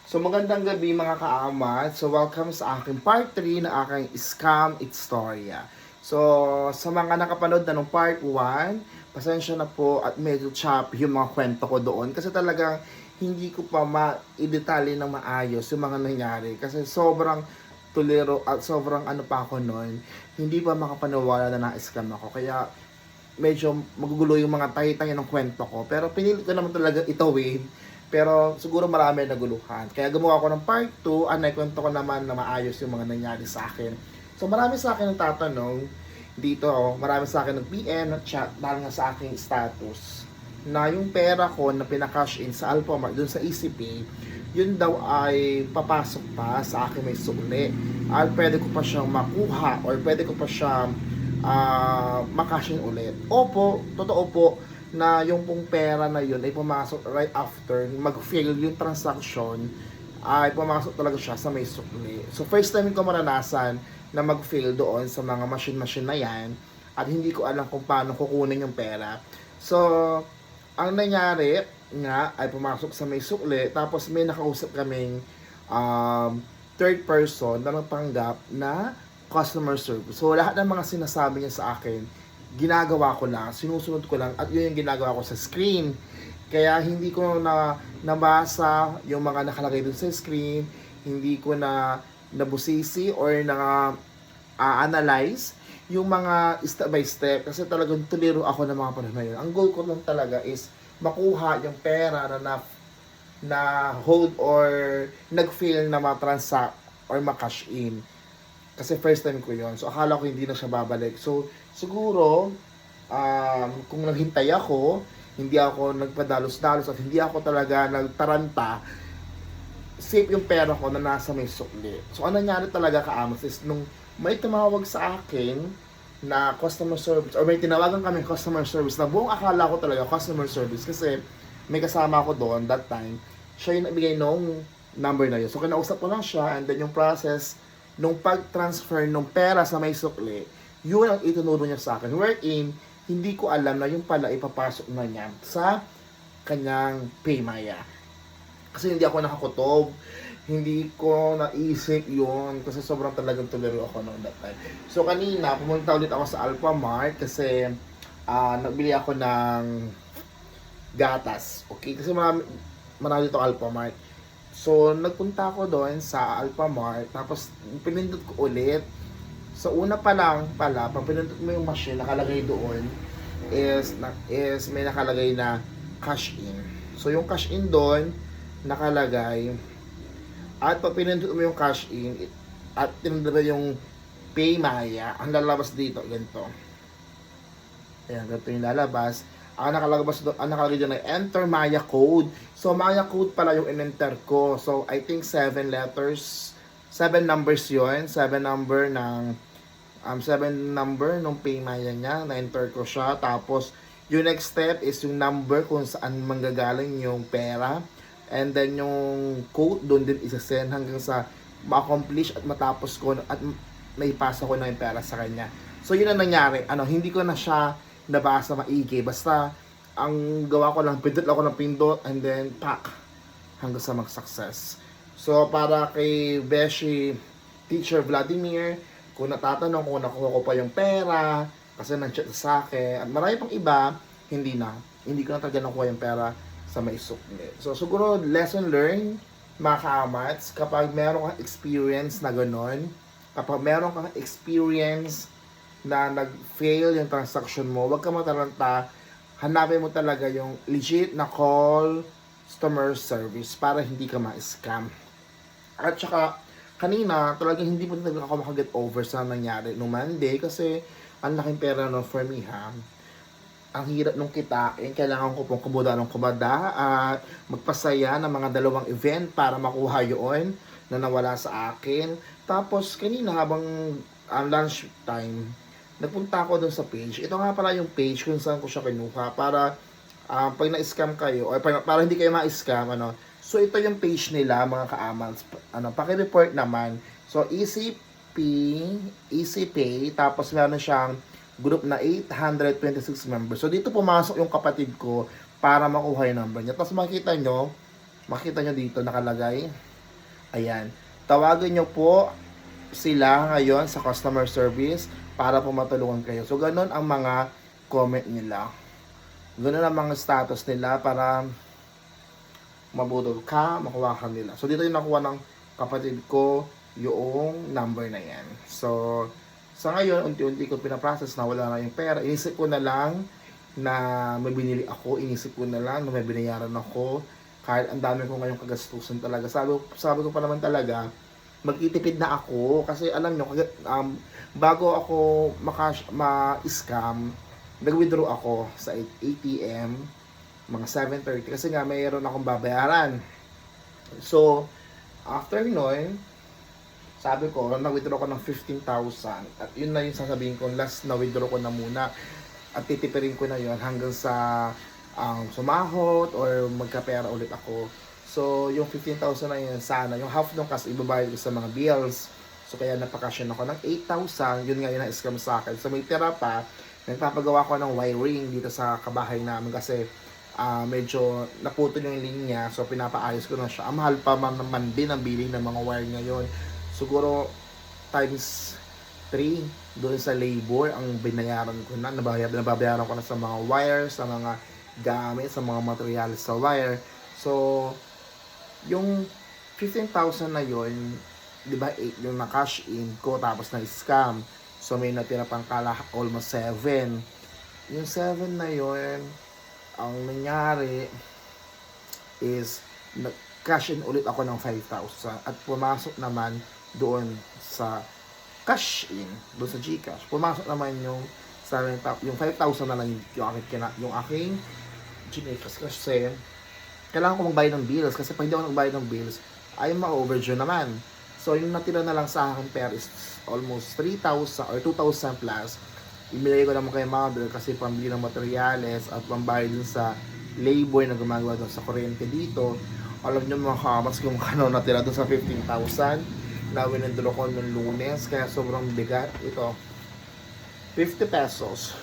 So magandang gabi mga kaamat. So welcome sa aking part 3 na aking Scam Istorya. So sa mga nakapanood na ng part 1, pasensya na po at medyo choppy yung mga kwento ko doon kasi talagang hindi ko pa ma-idetalye ng maayos yung mga nangyari kasi sobrang tuliro at sobrang ano pa ako noon, hindi pa makapaniwala na na-scam ako. Kaya medyo magugulo yung mga tahi-tahi ng kwento ko. Pero pinilit ko naman talaga itawid. Pero siguro marami naguluhan. Kaya gumawa ko ng part 2, naikwento ko naman na maayos yung mga nangyari sa akin. So marami sa akin ang tatanong dito, marami sa akin nag-PM, nag-chat dahil nga sa aking status na yung pera ko na pinakash in sa Alphamart, dun sa ECP, yun daw ay papasok pa sa akin may sukli. At pwede ko pa siyang makuha or pwede ko pa siyang makash in ulit. Opo, totoo po na yung pong pera na yun ay pumasok right after mag-fail yung transaction, ay pumasok talaga siya sa may sukli. So first time ko maranasan na mag-fail doon sa mga machine-machine na yan at hindi ko alam kung paano kukunin yung pera. So ang nangyari nga ay pumasok sa may sukli, tapos may nakausap kaming third person na nagpanggap na customer service. So lahat ng mga sinasabi niya sa akin, ginagawa ko lang, sinusunod ko lang, at yun yung ginagawa ko sa screen. Kaya hindi ko na nabasa yung mga nakalagay dun sa screen, hindi ko na nabusisi or na analyze yung mga step by step kasi talagang tuliro ako ng mga panahon na yun. Ang goal ko lang talaga is makuha yung pera na hold or nag-fail na ma-transact or ma-cash in. Kasi first time ko yon. So akala ko hindi na siya babalik. So siguro kung naghintay ako, hindi ako nagpadalos-dalos at hindi ako talaga nagtaranta, safe yung pera ko na nasa may sukli. So ano nangyari talaga kaamos is nung may tumawag sa akin na customer service or may tinawagan kami customer service na buong akala ko talaga customer service kasi may kasama ako doon that time. Siya yung nagbigay nung number na yun. So kinausap ko lang siya and then yung process nung pag-transfer ng pera sa may sukli, yun ang itinuro niya sa akin. Wherein, hindi ko alam na yung pala ipapasok na niya sa kanyang Paymaya. Kasi hindi ako nakakutob, hindi ko naisip yun kasi sobrang talagang tuliro ako noong that time. So kanina, pumunta ulit ako sa Alphamart kasi nagbili ako ng gatas. Okay? Kasi marami dito Alphamart. So, nagpunta ako doon sa Alphamart, tapos pinindot ko ulit. So, una pa lang pala, pag pinindot mo yung machine, nakalagay doon, is may nakalagay na cash in. So, yung cash in doon, nakalagay, at pag pinindot mo yung cash in, at pinindot mo yung Paymaya, ang lalabas dito, ganito. Ayan, ganito yung lalabas. Ang nakalagay doon ay enter Maya code. So, Maya code pala yung in-enter ko. So, I think 7 letters, 7 numbers yon, 7 number ng 7 number nung Paymaya niya, na-enter ko siya. Tapos, yung next step is yung number kung saan manggagaling yung pera. And then, yung code doon din isa-send hanggang sa ma-accomplish at matapos ko at maipasa ko na yung pera sa kanya. So, yun ang nangyari. Hindi ko na siya nabasa maigi. Basta, ang gawa ko lang, pindot ako ng pindot, and then, pack, hanggang sa mag-success. So, para kay Beshi, Teacher Vladimir, kung natatanong kung nakuha ko pa yung pera, kasi nag-chat sa akin, at marami pang iba, hindi na. Hindi ko na talaga nakuha yung pera sa may sukli. So, siguro, lesson learned, mga kaamats, kapag meron kang experience na gano'n, kapag meron kang experience na nag-fail yung transaction mo, huwag ka mataranta, hanapin mo talaga yung legit na call customer service para hindi ka ma-scam. At saka, kanina, talagang hindi mo talaga ako makaget over sa nangyari nung Monday kasi ang laking pera no for me ha. Ang hirap nung kitain, kailangan ko pong kumada ng kumada at magpasaya ng mga 2 event para makuha yun na nawala sa akin. Tapos, kanina habang lunch time, nagpunta ako dun sa page. Ito nga pala yung page kung saan ko siya kinuha para pag na-scam kayo or para hindi kayo ma-scam So ito yung page nila mga kaamans. Paki-report naman. So Easy Pay, tapos meron siyang group na 826 members. So dito pumasok yung kapatid ko para makuha yung number niya. Tapos makita nyo dito nakalagay Ayan. Tawagan nyo po sila ngayon sa customer service para po matulungan kayo. So, ganun ang mga comment nila. Ganun ang mga status nila para mabudol ka, makuha ka nila. So, dito yung nakuha ng kapatid ko yung number na yan. So, sa ngayon, unti-unti ko pinaprocess na wala na yung pera. Inisip ko na lang na may binili ako. Inisip ko na lang na may binayaran ako. Kahit ang dami ko ngayong kagastusan talaga. Sabi ko pa naman talaga, magtitipid na ako. Kasi alam nyo, bago ako ma-scam, nag-withdraw ako sa ATM mga 7:30 kasi nga mayroon akong babayaran. So, after nun, sabi ko, nag-withdraw ko ng 15,000 at yun na yung sasabihin ko, last na withdraw ko na muna at titipirin ko na yun hanggang sa sumahod or magkapera ulit ako. So, yung 15,000 na yun, sana, yung half nung kasi ibabayad ko sa mga bills. So, kaya napakasyon ako ng 8,000, yun nga yun ang scam sa akin. So, may tira pa, nagpapagawa ko ng wiring dito sa kabahay namin kasi medyo naputol yung linya, so pinapaayos ko na siya. Ang mahal pa naman din ang bilhin ng mga wire ngayon. Siguro times 3 doon sa labor ang binayaran ko na, nababayaran ko na sa mga wires, sa mga gamit, sa mga materials sa wire. So, yung 15,000 na yun, di ba, 8 yung na-cash in ko tapos na-scam. So, may natira pang almost 7. Yung 7 na yun, ang nangyari is cash in ulit ako ng 5,000 at pumasok naman doon sa cash in, doon sa GCash. Pumasok naman yung 7,000, yung 5,000 na lang yung aking GCash kasi kailangan ko magbayad ng bills kasi pag hindi ako nagbayad ng bills ay ma-overdue naman. So yung natira na lang sa akin pera is almost 3,000 or 2,000 plus. Ibigay ko naman kay mother kasi pambili ng materyales at pambayad dun sa labor na gumagawa doon sa kuryente dito. Alam nyo mga kamas kung ano natira doon sa 15,000 na winindro ko ng Lunes, kaya sobrang bigat. Ito, 50 pesos.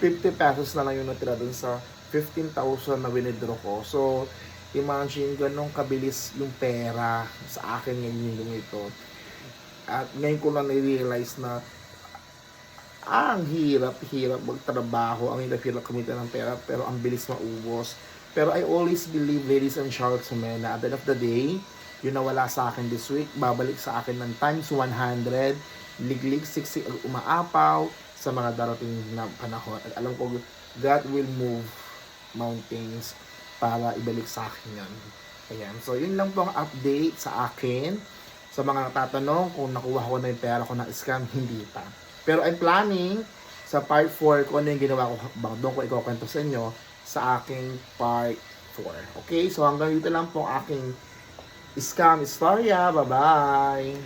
50 pesos na lang yung natira doon sa 15,000 na winindro ko. So, imagine ganun kabilis yung pera sa akin ngayon yung ito. At ngayon ko lang na-realize na ang hirap magtrabaho, ang hirap kumita ng pera, pero ang bilis maubos. Pero I always believe, ladies and gentlemen, na at the end of the day, yun na wala sa akin this week, babalik sa akin ng times 100, liglig, siksik, umaapaw sa mga darating na panahon. At alam ko, God will move mountains para ibalik sa akin yun. Ayan. So, yun lang po ang update sa akin. Sa mga natatanong kung nakuha ko na yung pera ko na scam, hindi pa. Pero I'm planning sa part 4 kung ano yung ginawa ko habang doon ko ikukwento sa inyo sa aking part 4. Okay? So hanggang dito lang po ang aking scam istorya. Bye-bye!